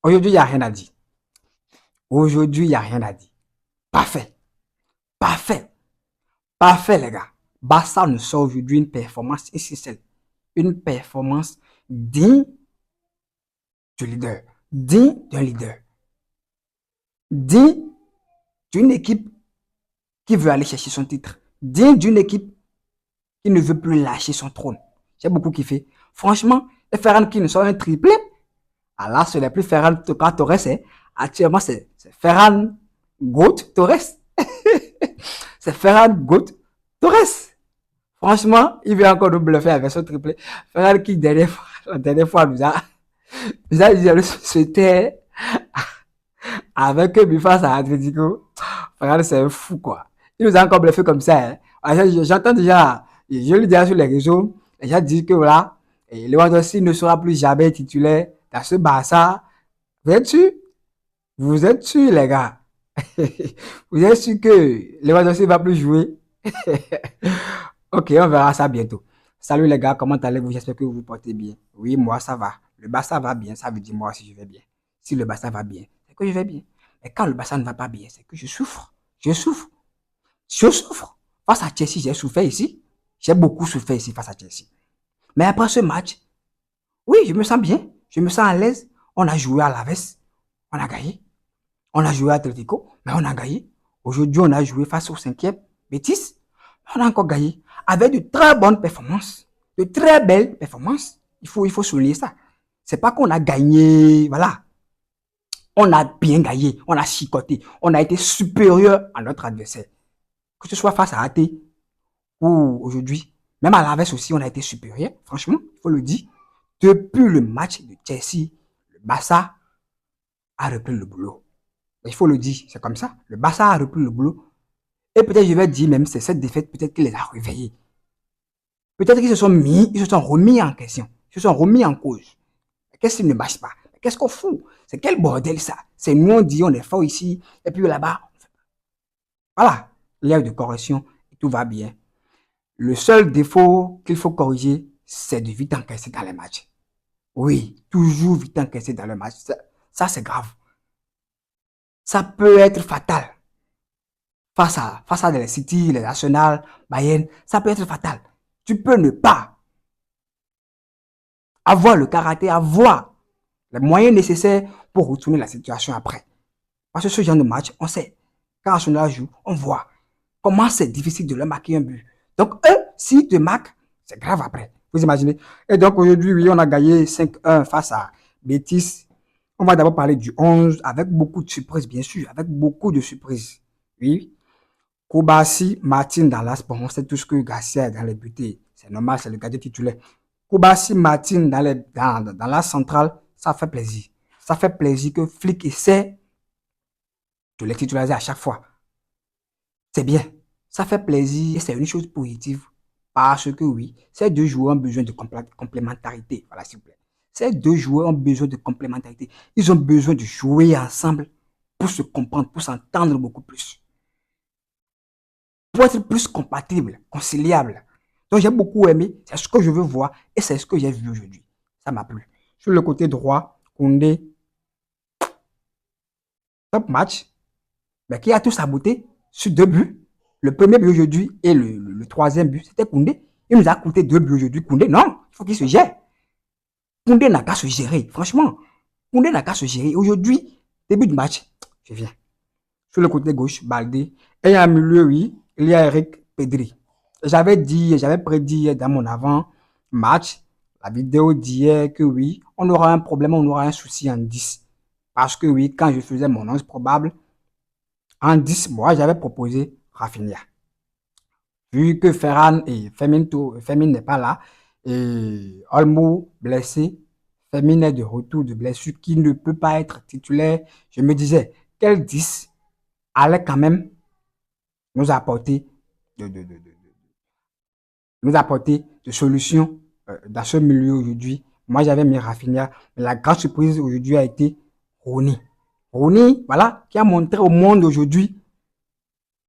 Aujourd'hui, il n'y a rien à dire. Aujourd'hui, il n'y a rien à dire. Parfait. Parfait. Parfait, les gars. Barça nous sort aujourd'hui une performance essentielle. Une performance digne du leader. Digne d'un leader. Digne d'une équipe qui veut aller chercher son titre. Digne d'une équipe qui ne veut plus lâcher son trône. J'ai beaucoup kiffé. Franchement, et Ferran qui nous sort un triplé. Ah là, ce n'est plus Ferran Torres. Actuellement, c'est Ferran Goat Torres. C'est Ferran Goat Torres. Franchement, il vient encore nous bluffer avec son triplé. Ferran qui, la dernière fois, nous a dit, c'était avec un but face à Atletico. Ferran, c'est un fou, quoi. Il nous a encore bluffé comme ça. Hein. J'entends déjà, je le dis sur les réseaux, les gens disent que voilà, Lewandowski ne sera plus jamais titulaire dans ce Barça. Vous êtes sûr? Vous êtes sûr, les gars? Vous êtes sûr que Lewandowski ne va plus jouer? Ok, on verra ça bientôt. Salut les gars, comment allez-vous? J'espère que vous vous portez bien. Oui, moi ça va. Le Barça va bien, ça veut dire moi aussi je vais bien. Si le Barça va bien, c'est que je vais bien. Mais quand le Barça ne va pas bien, c'est que je souffre. Je souffre. Je souffre. Face à Chelsea, j'ai souffert ici. J'ai beaucoup souffert ici face à Chelsea. Mais après ce match, oui, je me sens bien. Je me sens à l'aise. On a joué à l'Aves. On a gagné. On a joué à Atletico, mais on a gagné. Aujourd'hui, on a joué face au cinquième Betis. On a encore gagné. Avec de très bonnes performances. De très belles performances. Il faut souligner ça. C'est pas qu'on a gagné, voilà. On a bien gagné. On a chicoté. On a été supérieur à notre adversaire. Que ce soit face à AT ou aujourd'hui. Même à l'Aves aussi, on a été supérieur. Franchement, il faut le dire. Depuis le match de Chelsea, le Barça a repris le boulot. Il faut le dire, c'est comme ça. Le Barça a repris le boulot. Et peut-être je vais dire même, c'est cette défaite peut-être qui les a réveillés. Peut-être ils se sont remis en question. Ils se sont remis en cause. Qu'est-ce qui ne marche pas? Qu'est-ce qu'on fout? C'est quel bordel ça? C'est nous on dit on est fort ici, et puis là-bas. Voilà, il y a eu de correction, et tout va bien. Le seul défaut qu'il faut corriger, c'est de vite encaisser dans les matchs. Oui, toujours vite encaisser dans les matchs. Ça c'est grave. Ça peut être fatal. Face à les City, les Arsenal, Bayern, ça peut être fatal. Tu peux ne pas avoir le caractère, avoir les moyens nécessaires pour retourner la situation après. Parce que ce genre de match, on sait, quand Arsenal joue, on voit comment c'est difficile de leur marquer un but. Donc, eux, s'ils te marquent, c'est grave après. Vous imaginez? Et donc, aujourd'hui, oui, on a gagné 5-1 face à Betis. On va d'abord parler du 11 avec beaucoup de surprises, bien sûr, avec beaucoup de surprises. Oui, Koubassi, Martin dans l'as, bon, on sait tout ce que Garcia est dans les butés. C'est normal, c'est le gardien titulaire. Koubassi, Martin dans la centrale, ça fait plaisir. Ça fait plaisir que Flick essaie de les titulariser à chaque fois. C'est bien. Ça fait plaisir et c'est une chose positive. Parce que oui, ces deux joueurs ont besoin de complémentarité. Voilà, s'il vous plaît. Ces deux joueurs ont besoin de complémentarité. Ils ont besoin de jouer ensemble pour se comprendre, pour s'entendre beaucoup plus. Pour être plus compatible, conciliable. Donc j'ai beaucoup aimé, c'est ce que je veux voir et c'est ce que j'ai vu aujourd'hui. Ça m'a plu. Sur le côté droit, Koundé, top match, mais qui a tout saboté sur deux buts. Le premier but aujourd'hui et le troisième but, c'était Koundé. Il nous a coûté deux buts aujourd'hui. Koundé, non, il faut qu'il se gère. Koundé n'a qu'à se gérer, franchement. Koundé n'a qu'à se gérer. Aujourd'hui, début de match, je viens. Sur le côté gauche, Baldé. Et en milieu, oui, il y a Eric Pedri. J'avais prédit dans mon avant-match, la vidéo d'hier que oui, on aura un problème, on aura un souci en 10. Parce que oui, quand je faisais mon 11 probable, en 10 moi, j'avais proposé Rafinha. Vu que Ferran et Femin n'est pas là, et Olmo blessé, Femin est de retour de blessure qui ne peut pas être titulaire, je me disais, quel 10 allait quand même nous apporter nous apporter des solutions dans ce milieu aujourd'hui. Moi, j'avais mis Rafinha, mais la grande surprise aujourd'hui a été Rooney. Rooney, voilà, qui a montré au monde aujourd'hui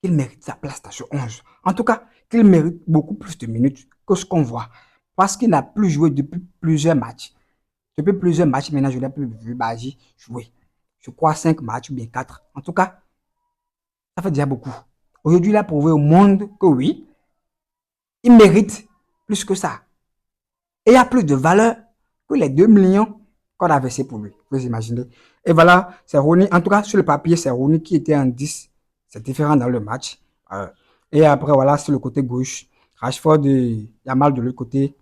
qu'il mérite sa place dans ce 11. En tout cas, qu'il mérite beaucoup plus de minutes que ce qu'on voit. Parce qu'il n'a plus joué depuis plusieurs matchs. Depuis plusieurs matchs, maintenant, je n'ai plus vu Badji jouer. Je crois 5 matchs ou bien 4. En tout cas, ça fait déjà beaucoup. Aujourd'hui, il a prouvé au monde que oui, il mérite plus que ça. Et il y a plus de valeur que les 2 millions qu'on a versés pour lui. Vous imaginez. Et voilà, c'est Rooney. En tout cas, sur le papier, c'est Rooney qui était en 10. C'est différent dans le match. Et après, voilà, sur le côté gauche, Rashford et Yamal de l'autre côté,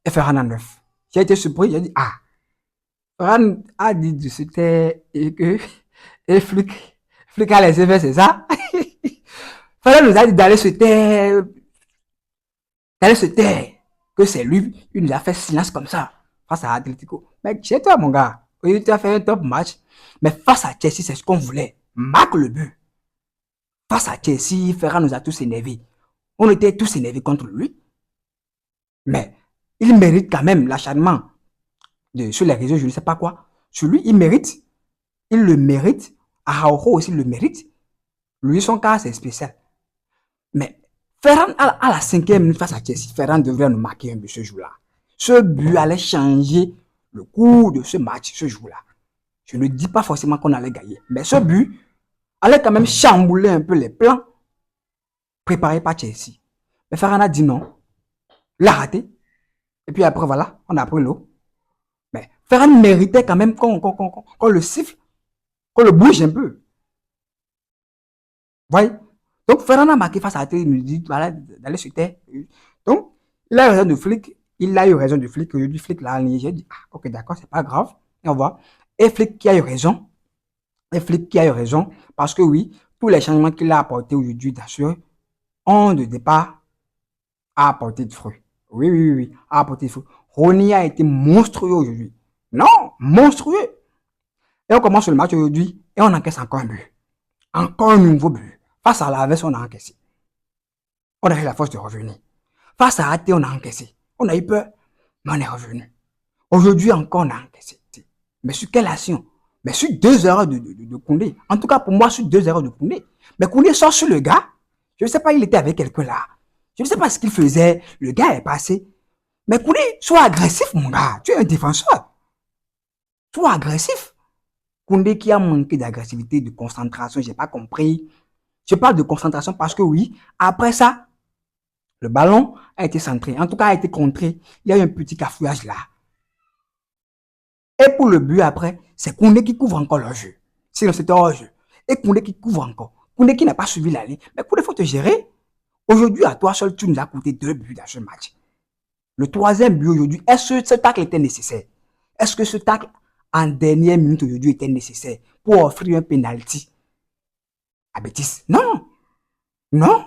et Ferran en 9. J'ai été surpris, j'ai dit, ah, Ferran a dit de se taire et que, et Flick a laissé faire, c'est ça? Ferran nous a dit d'aller se taire, que c'est lui, il nous a fait silence comme ça, face à Atletico. Mais chez toi, mon gars, oui, tu as fait un top match, mais face à Chelsea, c'est ce qu'on voulait. Marque le but. Face à Chelsea, Ferran nous a tous énervés. On était tous énervés contre lui. Mais il mérite quand même l'acharnement sur les réseaux, je ne sais pas quoi. Sur lui, il mérite. Il le mérite. Araujo aussi le mérite. Lui, son cas, c'est spécial. Mais Ferran, à la 5e minute face à Chelsea, Ferran devrait nous marquer un but ce jour-là. Ce but allait changer le cours de ce match, ce jour-là. Je ne dis pas forcément qu'on allait gagner, mais ce but allait quand même chambouler un peu les plans préparés par Chelsea. Mais Ferran a dit non. Il a raté. Et puis après, voilà, on a pris l'eau. Mais Ferran méritait quand même qu'on le siffle, qu'on le bouge un peu. Vous voyez? Donc, Ferran a marqué face à la télé, il nous dit voilà, d'aller sur terre. Donc, il a eu raison de Flick. Il a eu raison de Flick. Aujourd'hui, Flick l'a aligné. J'ai dit, ah, ok, d'accord, c'est pas grave. Et on voit. Et Flick qui a eu raison. Et Flick qui a eu raison. Parce que oui, tous les changements qu'il a apportés aujourd'hui, d'assurer, ont de départ à apporter de fruits. Oui, oui, oui, à apporter de fruits. Rooney a été monstrueux aujourd'hui. Non, monstrueux. Et on commence le match aujourd'hui et on encaisse encore un but. Encore un nouveau but. Face à l'Aves, on a encaissé. On a eu la force de revenir. Face à AT, on a encaissé. On a eu peur, mais on est revenu. Aujourd'hui encore, on a encaissé. Mais sur quelle action? Mais sur 2 erreurs de Koundé. En tout cas, pour moi, sur 2 erreurs de Koundé. Mais Koundé sort sur le gars. Je ne sais pas, il était avec quelqu'un là. Je ne sais pas ce qu'il faisait. Le gars est passé. Mais Koundé, sois agressif, mon gars. Tu es un défenseur. Sois agressif. Koundé qui a manqué d'agressivité, de concentration, je n'ai pas compris. Je parle de concentration parce que oui, après ça, le ballon a été centré. En tout cas, a été contré. Il y a eu un petit cafouillage là. Et pour le but après, c'est Koundé qui couvre encore le jeu. Sinon, c'était hors jeu. Et Koundé qui couvre encore. Koundé qui n'a pas suivi la ligne. Mais Koundé, il faut te gérer. Aujourd'hui, à toi seul, tu nous as coûté 2 buts dans ce match. Le 3e but aujourd'hui, est-ce que ce tacle était nécessaire? Est-ce que ce tacle en dernière minute aujourd'hui était nécessaire pour offrir un penalty à Betis? Non. Non.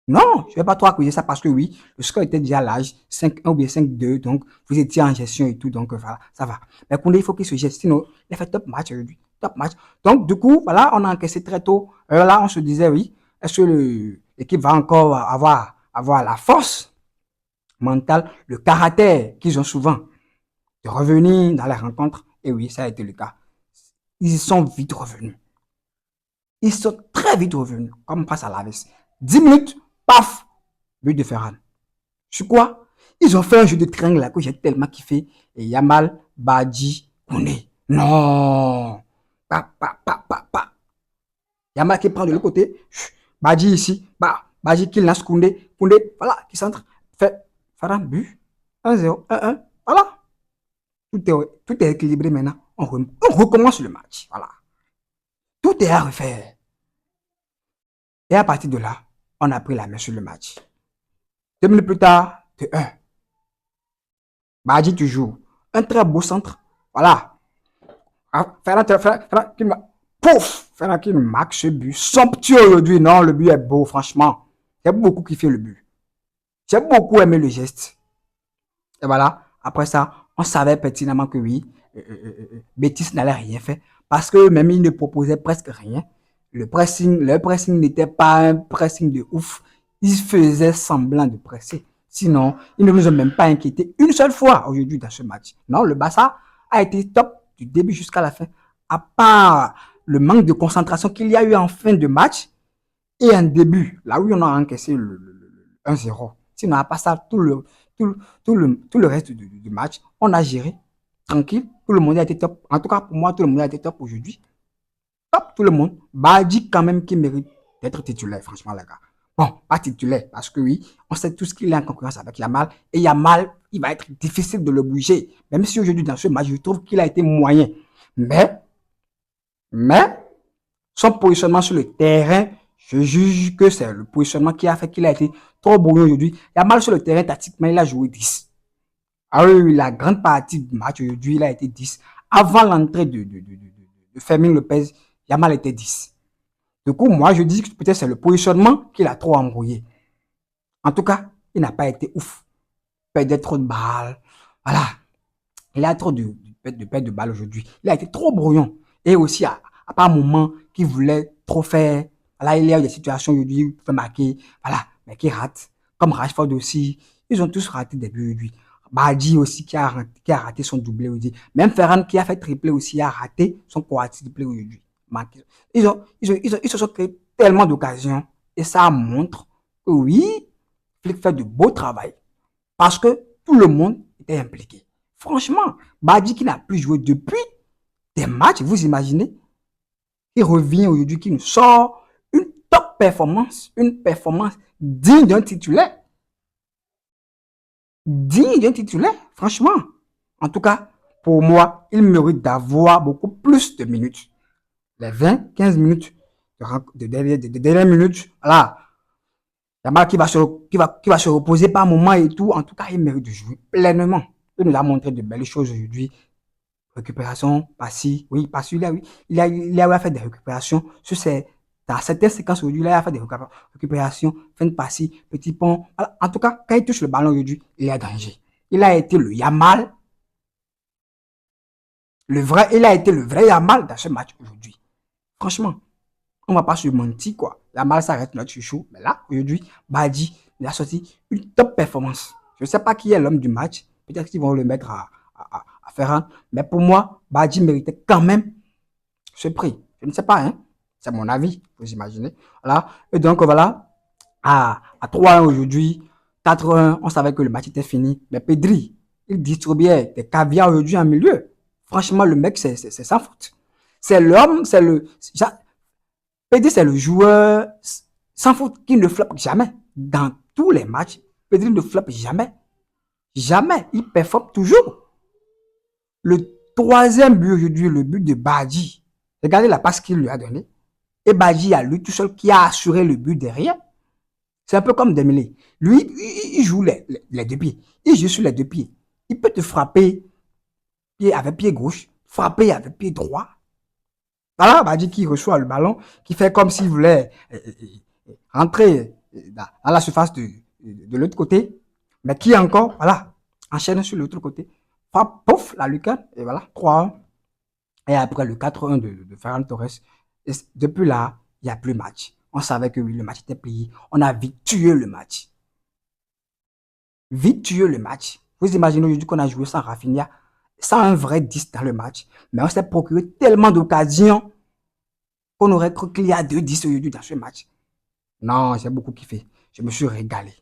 Non, je ne vais pas trop accuser ça parce que oui, le score était déjà large, 5-1 ou bien 5-2, donc vous étiez en gestion et tout, donc voilà, ça va. Mais Koundé, il faut qu'il se geste, sinon il a fait top match aujourd'hui, top match. Donc du coup, voilà, on a encaissé très tôt. Là, on se disait, oui, est-ce que l'équipe va encore avoir la force mentale, le caractère qu'ils ont souvent de revenir dans les rencontres? Et oui, ça a été le cas. Ils sont vite revenus. Ils sont très vite revenus, comme face à l'Aves. 10 minutes, paf, but de Ferran. Je quoi? Ils ont fait un jeu de triangle là que j'ai tellement kiffé. Et Yamal, Badji, Koundé. Non. Pa. Yamal qui prend de l'autre côté. Badji ici. Badji qui lance Koundé. Koundé, voilà, qui centre. Fait Ferran, but. 1-0, 1-1. Voilà. Tout est équilibré maintenant. On recommence le match. Voilà. Tout est à refaire. Et à partir de là, on a pris la main sur le match. 2 minutes plus tard, de 1. Badji toujours. Un très beau centre. Voilà. Ferran qui marque ce but. Somptueux aujourd'hui. Non, le but est beau, franchement. J'ai beaucoup kiffé le but. J'ai beaucoup aimé le geste. Et voilà. Après ça, on savait pertinemment que oui, Betis n'allait rien faire. Parce que même ils ne proposaient presque rien. Leur pressing n'était pas un pressing de ouf. Ils faisaient semblant de presser. Sinon, ils ne nous ont même pas inquiété une seule fois aujourd'hui dans ce match. Non, le Barça a été top du début jusqu'à la fin. À part le manque de concentration qu'il y a eu en fin de match et en début, là où on a encaissé le 1-0. Sinon, à part ça, tout le reste du match, on a géré. tranquille. Tout le monde a été top. En tout cas, pour moi, tout le monde a été top aujourd'hui. Top, tout le monde. Badi, quand même, qui mérite d'être titulaire, franchement, les gars. Bon, pas titulaire, parce que oui, on sait tous qu'il est en concurrence avec Yamal. Et Yamal, il va être difficile de le bouger. Même si aujourd'hui, dans ce match, je trouve qu'il a été moyen. Mais, son positionnement sur le terrain, je juge que c'est le positionnement qui a fait qu'il a été trop brouillon aujourd'hui. Yamal sur le terrain, tactiquement, il a joué 10. Ah oui, la grande partie du match aujourd'hui, il a été 10. Avant l'entrée de Fermin Lopez, Yamal était 10. Du coup, moi, je dis que peut-être c'est le positionnement qu'il a trop embrouillé. En tout cas, il n'a pas été ouf. Il perdait trop de balles. Voilà. Il a trop de perte de balles aujourd'hui. Il a été trop brouillon. Et aussi, à pas un moment qu'il voulait trop faire. Voilà, il y a des situations aujourd'hui où il peut marquer. Voilà, mais qui rate. Comme Rashford aussi. Ils ont tous raté des buts aujourd'hui. Badi aussi qui a raté son doublé aujourd'hui. Même Ferran qui a fait triplé aussi a raté son quadruplé aujourd'hui. Ils se sont créés tellement d'occasions. Et ça montre que oui, Flick fait de beau travail. Parce que tout le monde était impliqué. Franchement, Badi qui n'a plus joué depuis des matchs, vous imaginez, il revient aujourd'hui, qui nous sort une top performance, une performance digne d'un titulaire. Digne d'un titulaire, franchement. En tout cas, pour moi, il mérite d'avoir beaucoup plus de minutes. Les 20, 15 minutes de dernière minute, voilà. Yamal qui va se reposer par moment et tout. En tout cas, il mérite de jouer pleinement. Il nous a montré de belles choses aujourd'hui. Récupération, passi, oui, passi, oui. Il a fait des récupérations sur dans certaines séquences aujourd'hui, il a fait des récupérations, fin de passi, petit pont. Alors, en tout cas, quand il touche le ballon aujourd'hui, il est en danger. Il a été le Yamal, il a été le vrai Yamal dans ce match aujourd'hui. Franchement, on va pas se mentir, quoi. Yamal, ça reste notre chouchou. Mais là, aujourd'hui, Badi, il a sorti une top performance. Je ne sais pas qui est l'homme du match. Peut-être qu'ils vont le mettre à Ferran. Mais pour moi, Badi méritait quand même ce prix. Je ne sais pas, hein. C'est mon avis, vous imaginez. Voilà. Et donc, voilà. À 3-1 aujourd'hui, 4-1, on savait que le match était fini. Mais Pedri, il distribuait des caviars aujourd'hui en milieu. Franchement, le mec, c'est sans faute. C'est l'homme, Pedri, c'est le joueur sans faute qui ne floppe jamais. Dans tous les matchs, Pedri ne floppe jamais. Jamais. Il performe toujours. Le troisième but aujourd'hui, le but de Badi. Regardez la passe qu'il lui a donnée. Et Badi, à lui tout seul, qui a assuré le but derrière. C'est un peu comme Dembélé. Lui, il joue les deux pieds. Il joue sur les deux pieds. Il peut te frapper avec pied gauche, frapper avec pied droit. Voilà, Badi qui reçoit le ballon, qui fait comme s'il voulait rentrer dans la surface de l'autre côté, mais qui encore, voilà, enchaîne sur l'autre côté, frappe, pouf, la lucarne, et voilà, 3-1. Et après le 4-1 de Ferran Torres, et depuis là, il n'y a plus match. On savait que oui, le match était plié. On a vite tué le match. Vite tué le match. Vous imaginez aujourd'hui qu'on a joué sans Rafinha, sans un vrai 10 dans le match, mais on s'est procuré tellement d'occasions qu'on aurait cru qu'il y a 2-10 aujourd'hui dans ce match. Non, j'ai beaucoup kiffé. Je me suis régalé.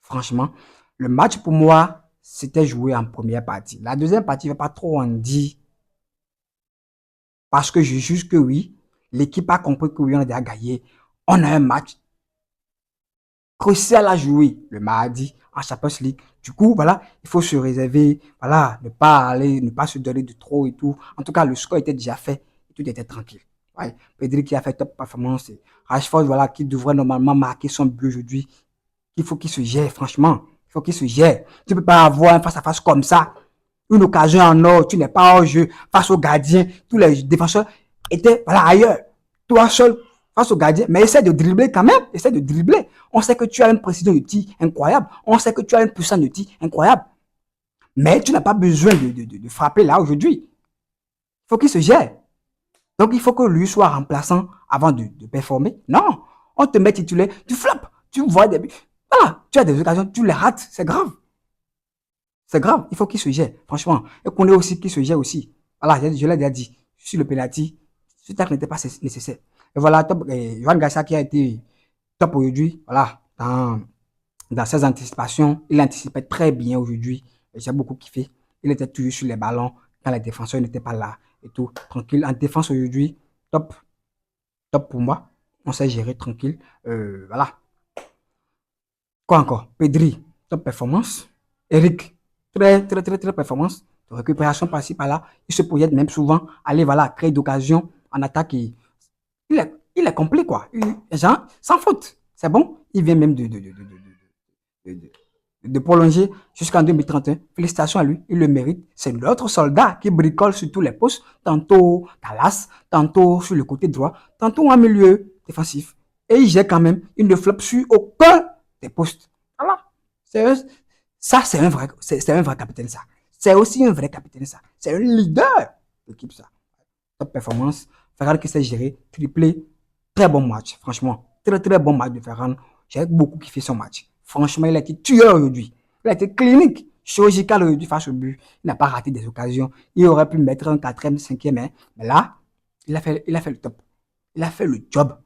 Franchement, le match pour moi, c'était joué en première partie. La deuxième partie, je ne vais pas trop en dire. Parce que je juge que oui, l'équipe a compris que oui, on a déjà gagné. On a un match crucial à jouer le mardi en Champions League. Du coup, voilà, il faut se réserver, voilà, ne pas se donner de trop et tout. En tout cas, le score était déjà fait et tout était tranquille. Ouais. Pedri qui a fait top performance. Rashford, voilà, qui devrait normalement marquer son but aujourd'hui. Il faut qu'il se gère, franchement. Il faut qu'il se gère. Tu ne peux pas avoir un face-à-face comme ça. Une occasion en or, tu n'es pas hors jeu face au gardien. Tous les défenseurs étaient voilà, ailleurs. Toi seul face au gardien, mais essaie de dribbler quand même. Essaie de dribbler. On sait que tu as une précision de tir incroyable. On sait que tu as une puissance de tir incroyable. Mais tu n'as pas besoin de frapper là aujourd'hui. Il faut qu'il se gère. Donc, il faut que lui soit remplaçant avant de performer. Non, on te met titulaire, tu floppes, tu vois des buts. Voilà, tu as des occasions, tu les rates, c'est grave. C'est grave, il faut qu'il se gère, franchement. Et qu'on ait aussi qu'il se gère aussi. Voilà, je l'ai déjà dit, sur le penalty, ce tacle n'était pas nécessaire. Et voilà, top, Johan Garcia qui a été top aujourd'hui, voilà, dans ses anticipations, il anticipait très bien aujourd'hui. J'ai beaucoup kiffé. Il était toujours sur les ballons, quand les défenseurs n'étaient pas là et tout. Tranquille. En défense aujourd'hui, top. Top pour moi. On s'est géré tranquille. Voilà. Quoi encore? Pedri, top performance. Eric, très performance. De récupération par-ci, par-là. Il se projette même souvent. Aller, voilà, créer d'occasions en attaque. Il est complet, quoi. Genre, sans faute. C'est bon. Il vient même de, de, de prolonger jusqu'en 2031. Félicitations à lui, il le mérite. C'est l'autre soldat qui bricole sur tous les postes, tantôt Dallas, tantôt sur le côté droit, tantôt en milieu défensif. Et il gère quand même, il ne floppe sur aucun des postes. Voilà. Ça, c'est un vrai capitaine, ça. C'est aussi un vrai capitaine, ça. C'est un leader d'équipe, ça. Top performance. Ferran qui s'est géré, triplé. Très bon match, franchement. Très bon match de Ferran. J'ai beaucoup kiffé son match. Franchement, il a été tueur aujourd'hui. Il a été clinique, chirurgical aujourd'hui face au but. Il n'a pas raté des occasions. Il aurait pu mettre un quatrième, cinquième, hein. Mais là, il a fait le top. Il a fait le job.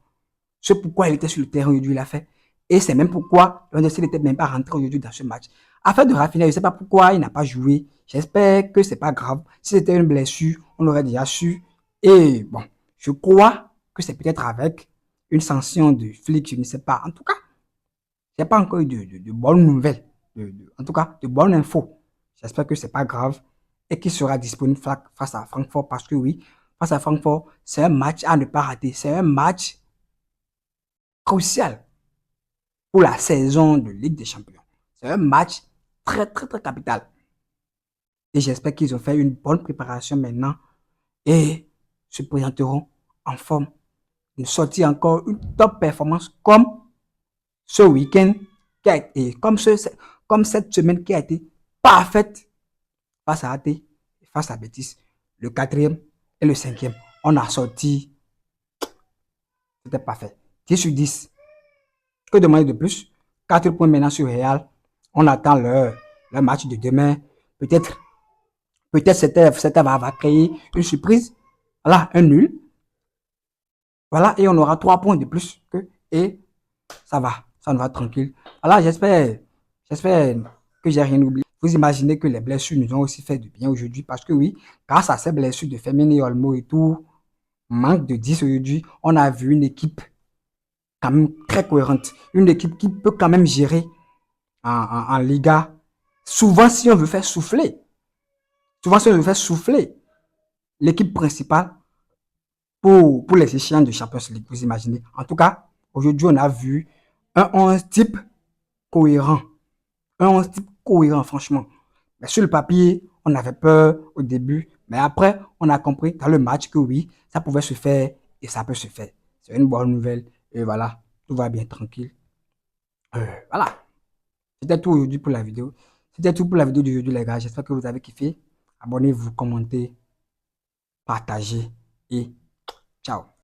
C'est pourquoi il était sur le terrain aujourd'hui, il a fait. Et c'est même pourquoi Lewandowski n'était même pas rentré aujourd'hui dans ce match. Afin de Rafinha, je ne sais pas pourquoi il n'a pas joué. J'espère que ce n'est pas grave. Si c'était une blessure, on aurait déjà su. Et bon, je crois que c'est peut-être avec une sanction de flic, je ne sais pas. En tout cas, il n'y a pas encore eu de bonnes nouvelles. En tout cas, de bonnes infos. J'espère que ce n'est pas grave et qu'il sera disponible face à Francfort parce que oui, face à Francfort, c'est un match à ne pas rater. C'est un match crucial pour la saison de Ligue des Champions. C'est un match très capital. Et j'espère qu'ils ont fait une bonne préparation maintenant et se présenteront en forme. Une sortie encore, une top performance comme ce week-end qui a été, comme cette semaine qui a été parfaite face à AT, face à Betis. Le quatrième et le cinquième. On a sorti, c'était parfait. 10 sur 10. Que demander de plus? 4 points maintenant sur Real. On attend le match de demain. Peut-être c'était va créer une surprise. Voilà, un nul. Voilà, et on aura 3 points de plus. Et ça nous va tranquille. Voilà, j'espère que j'ai rien oublié. Vous imaginez que les blessures nous ont aussi fait du bien aujourd'hui parce que oui, grâce à ces blessures de Firmino et Olmo et tout, manque de 10 aujourd'hui, on a vu une équipe quand même très cohérente. Une équipe qui peut quand même gérer en Liga. Souvent, si on veut faire souffler, l'équipe principale pour les échéances de Champions League, vous imaginez. En tout cas, aujourd'hui, on a vu un 11 type cohérent. Un 11 type cohérent, franchement. Mais sur le papier, on avait peur au début, mais après, on a compris dans le match que oui, ça pouvait se faire et ça peut se faire. C'est une bonne nouvelle. Et voilà, tout va bien tranquille. Voilà. C'était tout aujourd'hui pour la vidéo. C'était tout pour la vidéo d'aujourd'hui, les gars. J'espère que vous avez kiffé. Abonnez-vous, commentez, partagez et ciao.